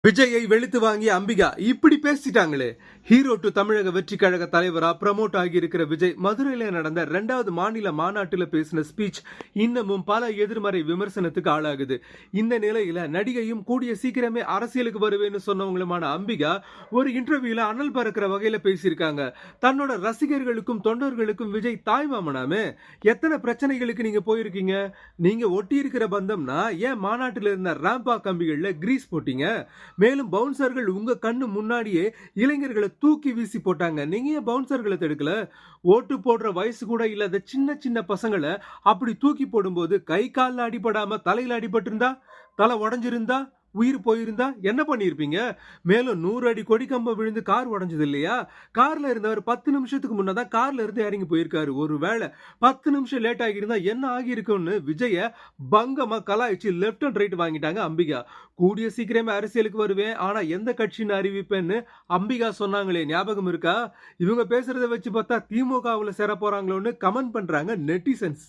விஜயை வெளுத்து வாங்கிய அம்பிகா இப்படி பேசிட்டாங்களே. ஹீரோ டு தமிழக வெற்றி கழக தலைவரா ப்ரமோட் ஆகி இருக்கிற விஜய் மதுரையில நடந்த 2வது மாநில மாநாட்டுல பேசின ஸ்பீச் இன்னமும் பல எதிர்மறை விமர்சனத்துக்கு ஆளாகுது. இந்த நிலையில நடிகையும் கூடிய சீக்கிரமே அரசியலுக்கு வருவேன்னு சொன்னவங்களுமான அம்பிகா ஒரு இன்டர்வியூல அனல் பறக்கிற வகையில பேசியிருக்காங்க. தன்னோட ரசிகர்களுக்கும் தொண்டர்களுக்கும் விஜய் தாய்மாமனாமே. எத்தனை பிரச்சனைகளுக்கு நீங்க போயிருக்கீங்க? நீங்க ஒட்டி இருக்கிற பந்தம்னா ஏன் மாநாட்டில் இருந்த ராம்பா கம்பிகள்ல கிரீஸ் போட்டீங்க? மேலும் பவுன்சர்கள் உங்க கண்ணு முன்னாடியே இளைஞர்களை தூக்கி வீசி போட்டாங்க. நீங்க ஏன் பவுன்சர்களை தடுக்கல? ஓட்டு போடுற வயசு கூட இல்லாத சின்ன சின்ன பசங்களை அப்படி தூக்கி போடும்போது கை காலில் அடிபடாம தலையில அடிபட்டு இருந்தா, தலை உடஞ்சிருந்தா, உயிர் போயிருந்தா என்ன பண்ணிருப்பீங்க? மேலும் 100 அடி கொடி கம்பம் விழுந்து கார் உடஞ்சது இல்லையா? கார்ல இருந்தவர் 10 நிமிஷத்துக்கு முன்னதான் கார்ல இருந்து இறங்கி போயிருக்காரு. ஒருவேளை 10 நிமிஷம் லேட் ஆகியிருந்தா என்ன ஆகியிருக்கும்னு விஜய பங்கமா கலாய்ச்சி லெப்ட் அண்ட் ரைட் வாங்கிட்டாங்க அம்பிகா. கூடிய சீக்கிரமே அரசியலுக்கு வருவேன், ஆனா எந்த கட்சின்னு அறிவிப்பேன்னு அம்பிகா சொன்னாங்களே, ஞாபகம் இருக்கா? இவங்க பேசுறத வச்சு பார்த்தா திமுகவுல சேர போறாங்களோன்னு கமெண்ட் பண்றாங்க நெட்டிசன்ஸ்.